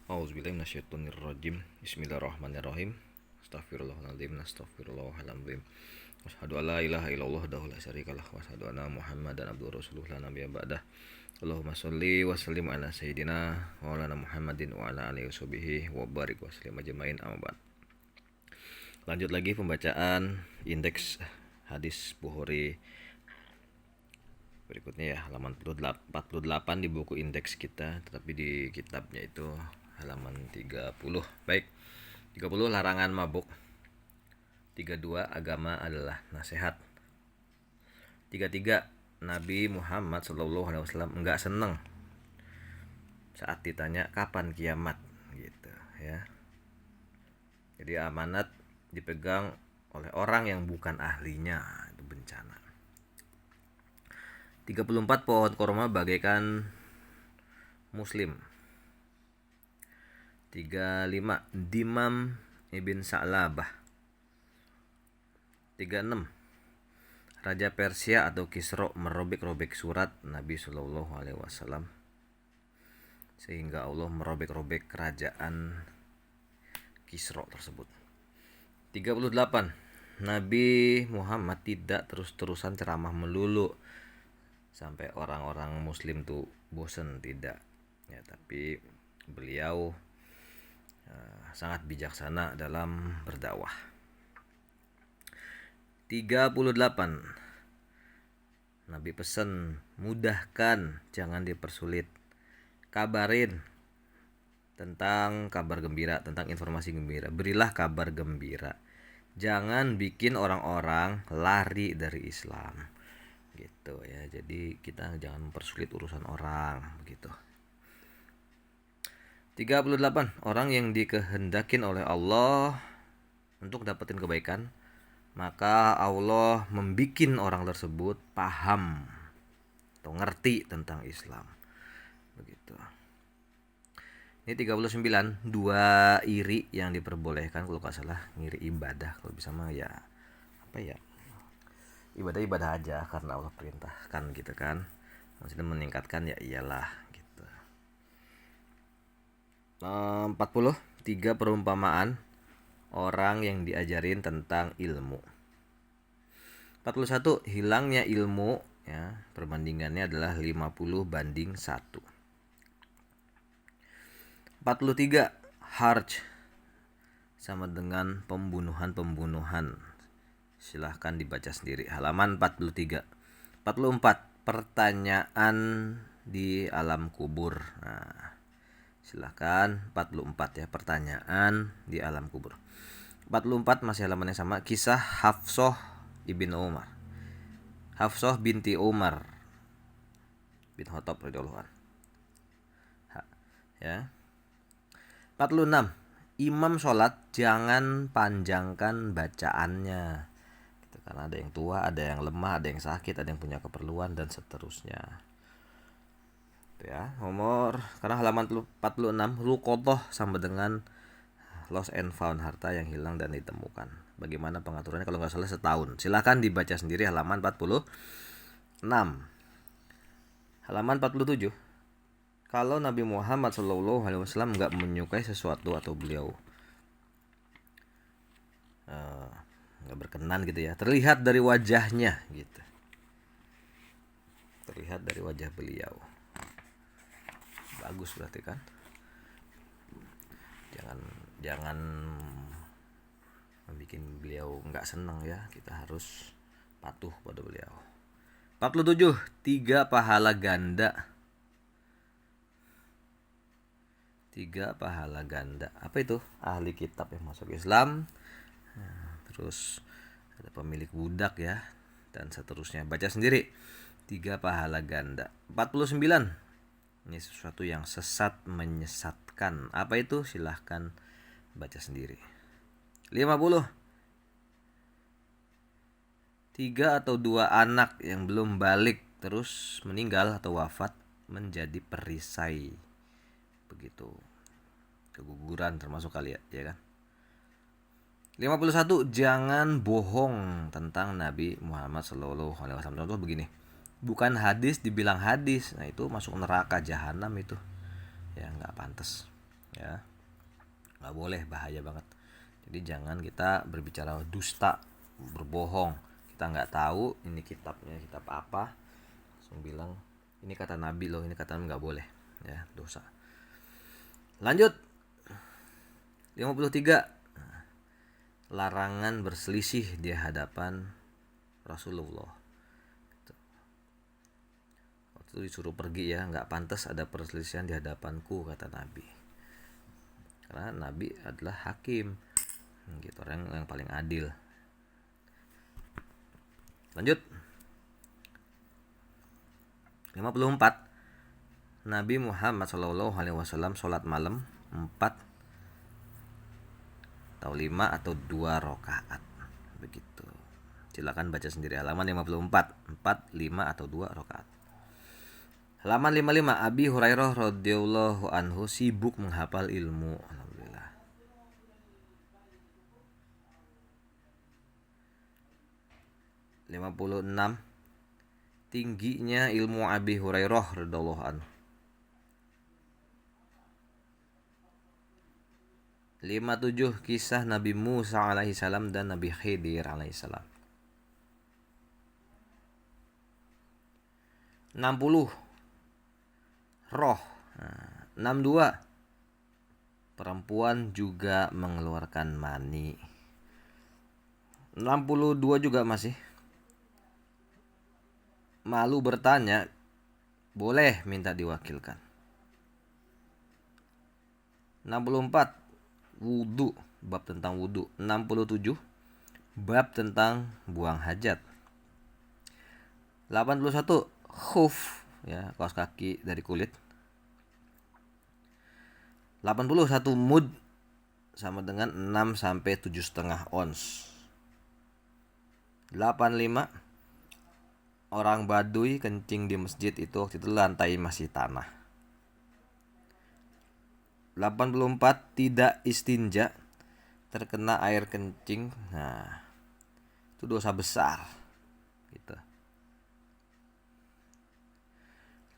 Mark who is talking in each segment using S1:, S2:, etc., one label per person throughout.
S1: Auzubillahi minasyaitonirrajim. Bismillahirrahmanirrahim. Astaghfirullahaladzim. Astaghfirullahaladzim. Asyhadu an la ilaha illallah wahdahu la syarikalah wa asyhadu anna Muhammadan abduhu rasuluh la nabiyya ba'dah. Allahumma sholli wa sallim ala sayyidina wa ala Muhammadin wa ala alihi washabihi wa barik wa sallim ajmain, amma ba'd. Lanjut lagi pembacaan indeks hadis Bukhari. Berikutnya ya halaman 48 di buku indeks kita, tetapi di kitabnya itu halaman 30. Baik. 30 larangan mabuk. 32 agama adalah nasihat. 33 Nabi Muhammad SAW enggak seneng saat ditanya kapan kiamat gitu ya. Jadi amanat dipegang oleh orang yang bukan ahlinya, itu bencana. 34 pohon korma bagaikan muslim. 35 Dimam ibn Sa'labah. 36 Raja Persia atau Kisra merobek-robek surat Nabi Shallallahu Alaihi Wasallam sehingga Allah merobek-robek kerajaan Kisra tersebut. 38 Nabi Muhammad tidak terus-terusan ceramah melulu sampai orang-orang muslim tuh bosen, tidak ya, tapi beliau sangat bijaksana dalam berdakwah. 38 Nabi pesan, mudahkan, jangan dipersulit. Kabarin tentang kabar gembira, tentang informasi gembira. Berilah kabar gembira. Jangan bikin orang-orang lari dari Islam. Gitu ya. Jadi kita jangan mempersulit urusan orang, begitu. 38 orang yang dikehendakin oleh Allah untuk dapetin kebaikan, maka Allah membikin orang tersebut paham atau ngerti tentang Islam. Begitu. Ini 39 dua iri yang diperbolehkan, kalau nggak salah ngiri ibadah, kalau bisa mah ya apa ya, ibadah aja karena Allah perintahkan gitu kan. Maksudnya meningkatkan ya iyalah gitu. 40 3 perumpamaan orang yang diajarin tentang ilmu. 41 hilangnya ilmu ya, perbandingannya adalah 50-1. 43 harj sama dengan pembunuhan. Silahkan dibaca sendiri halaman 43. 44 pertanyaan di alam kubur. Nah, silahkan 44 ya, pertanyaan di alam kubur. 44 masih halaman yang sama, kisah Hafsah binti Umar bin Khattab radhiyallahu anhu. Ya. 46 imam sholat jangan panjangkan bacaannya gitu, karena ada yang tua, ada yang lemah, ada yang sakit, ada yang punya keperluan dan seterusnya. Ya, nomor sekarang halaman 46 luqadah sama dengan lost and found, harta yang hilang dan ditemukan. Bagaimana pengaturannya? Kalau nggak salah setahun. Silahkan dibaca sendiri halaman 46. Halaman 47. Kalau Nabi Muhammad SAW nggak menyukai sesuatu atau beliau nggak berkenan gitu ya, terlihat dari wajahnya gitu. Terlihat dari wajah beliau. Bagus berarti kan. Jangan membuat beliau nggak senang ya, kita harus patuh pada beliau. 47 3 pahala ganda. 3 pahala ganda. Apa itu? Ahli kitab yang masuk Islam. Terus ada pemilik budak ya, dan seterusnya. Baca sendiri. 3 pahala ganda. 49 ini sesuatu yang sesat menyesatkan. Apa itu? Silahkan baca sendiri. 50 3 atau 2 anak yang belum balik terus meninggal atau wafat menjadi perisai. Begitu. Keguguran termasuk kali ya kan. 51 jangan bohong tentang Nabi Muhammad SAW. Contoh begini, bukan hadis dibilang hadis, nah itu masuk neraka jahanam itu ya, nggak pantas. ya. Nggak boleh, bahaya banget. Jadi jangan kita berbicara dusta, berbohong. Kita nggak tahu ini kitabnya kitab apa, langsung bilang ini kata Nabi loh, ini kata Nabi, nggak boleh, ya, dosa. Lanjut 53, larangan berselisih di hadapan Rasulullah. Waktu itu disuruh pergi, ya, nggak pantas ada perselisihan di hadapanku, kata Nabi. Karena Nabi adalah hakim, gitu, orang yang paling adil. Lanjut 54, Nabi Muhammad SAW sholat malam 4 atau 5 atau 2 rakaat, begitu. Silakan baca sendiri halaman 54, 4, 5 atau 2 rakaat. Halaman 55, Abi Hurairah radhiyallahu anhu sibuk menghafal ilmu. Alhamdulillah. 56, tingginya ilmu Abi Hurairah radhiyallahu anhu. 57, kisah Nabi Musa alaihissalam dan Nabi Khidir alaihissalam. 60, roh. 62, perempuan juga mengeluarkan mani. 62 juga masih, malu bertanya, boleh minta diwakilkan. 64, wudu, bab tentang wudu. 67, bab tentang buang hajat. 81, khuf, ya, kaos kaki dari kulit. 81, mud sama dengan 6 sampai 7,5 ons. 85, orang Baduy kencing di masjid itu waktu itu lantai masih tanah. 84, tidak istinja terkena air kencing. Nah, itu dosa besar gitu.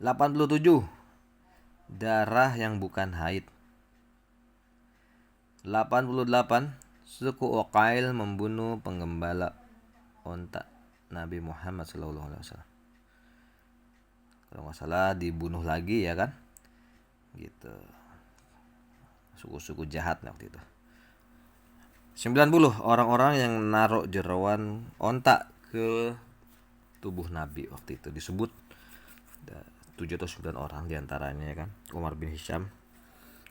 S1: 87, darah yang bukan haid. 88, suku Uqail membunuh penggembala onta Nabi Muhammad SAW. Kalau nggak salah dibunuh lagi, ya kan, gitu. Suku-suku jahat waktu itu. 90, orang-orang yang naruh jeroan onta ke tubuh Nabi waktu itu disebut 7 atau 9 orang diantaranya, ya kan, Umar bin Hisham,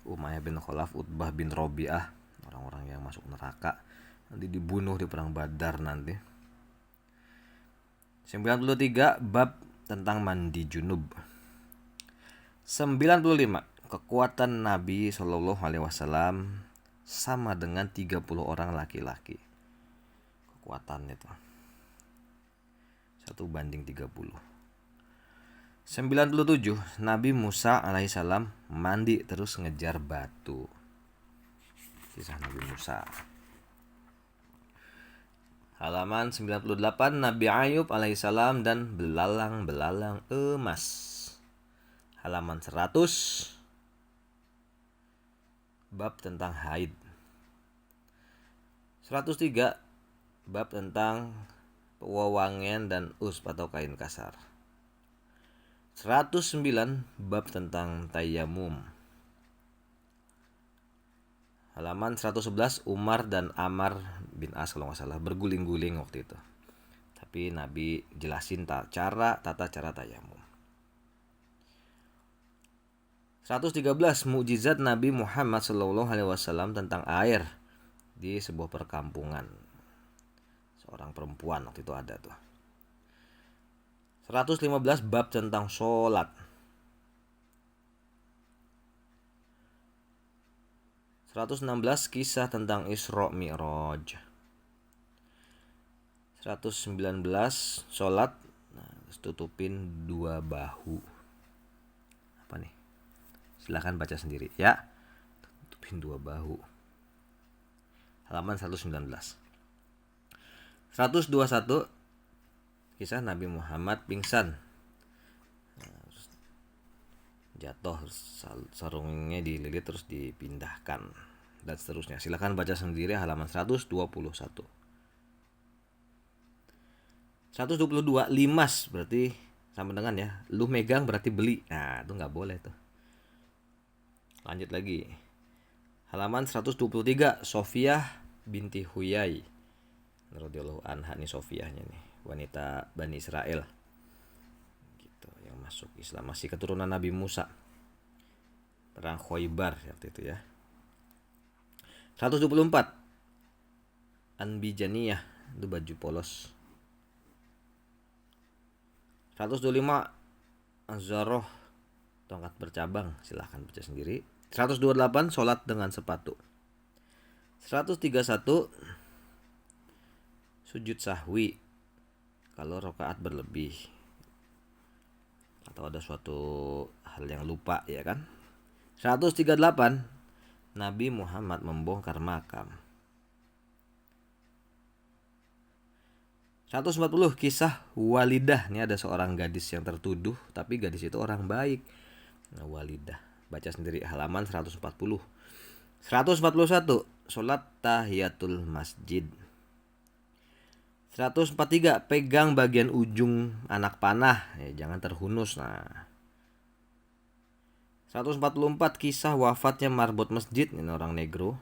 S1: Umayyah bin Khalaf, Utbah bin Robi'ah, orang-orang yang masuk neraka nanti dibunuh di perang Badar nanti. 93, bab tentang mandi junub. 95, kekuatan Nabi SAW sama dengan 30 orang laki-laki. Kekuatannya itu 1:30. 97, Nabi Musa alaihissalam mandi terus ngejar batu. Kisah Nabi Musa. Halaman 98, Nabi Ayub alaihissalam dan belalang-belalang emas. Halaman 100, bab tentang haid. 103, bab tentang pewangian dan usb atau kain kasar. 109, bab tentang tayamum. Halaman 111, Umar dan Ammar bin As kalau nggak salah berguling-guling waktu itu. Tapi Nabi jelasin tata cara tayamum. 113, mukjizat Nabi Muhammad SAW tentang air di sebuah perkampungan. Seorang perempuan waktu itu ada tuh. 115, bab tentang sholat. 116, kisah tentang Isra Mi'raj. 119, sholat, nah, tutupin 2 bahu. Apa nih? Silahkan baca sendiri, ya. Tutupin 2 bahu. Halaman 119. 121, kisah Nabi Muhammad pingsan jatuh, sarungnya dililit terus dipindahkan dan seterusnya. Silakan baca sendiri halaman 121. 122 limas berarti sama dengan ya, lu megang berarti beli. Nah, itu nggak boleh tuh. Lanjut lagi. Halaman 123, Sofiyah binti Huyai radhiyallahu anha, nih Sofiyahnya nih, wanita Bani Israel gitu yang masuk Islam, masih keturunan Nabi Musa. Perang Khaybar waktu itu ya. 124, Anbijaniyah, itu baju polos. 125, Azzaroh, tongkat bercabang. Silahkan baca sendiri. 128, sholat dengan sepatu. 131, sujud sahwi kalau rakaat berlebih atau ada suatu hal yang lupa ya kan. 138, Nabi Muhammad membongkar makam. 140, kisah Walidah. Ini ada seorang gadis yang tertuduh, tapi gadis itu orang baik. Nah, Walidah. Baca sendiri halaman 140. 141, sholat tahiyatul masjid. 143, pegang bagian ujung anak panah, ya, jangan terhunus. Nah. 144, kisah wafatnya marbot masjid, ini orang negro.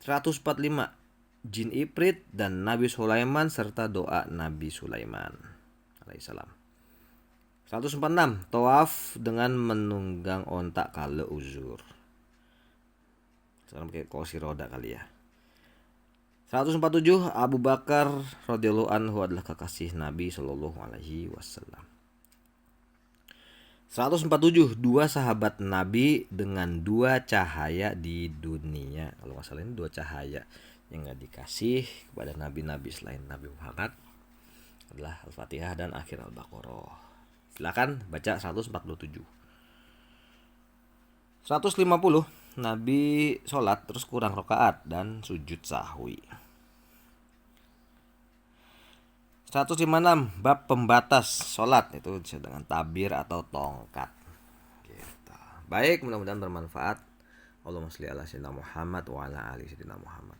S1: 145, jin Ifrit dan Nabi Sulaiman serta doa Nabi Sulaiman alaihissalam. 146, tawaf dengan menunggang ontak kalau uzur. Sekarang pakai kursi roda kali ya. 147, Abu Bakar radhiyallahu anhu adalah kekasih Nabi sallallahu alaihi wasallam. 147, dua sahabat Nabi dengan dua cahaya di dunia. Kalau nggak salah ini dua cahaya yang nggak dikasih kepada nabi-nabi selain Nabi Muhammad adalah Al-Fatihah dan akhir Al-Baqarah. Silakan baca 147. 150, Nabi sholat terus kurang rakaat dan sujud sahwi. 156, bab pembatas sholat, itu dengan tabir atau tongkat gitu. Baik, mudah-mudahan bermanfaat. Allahumma sholli ala sayyidina Muhammad wa ala ali sayyidina Muhammad.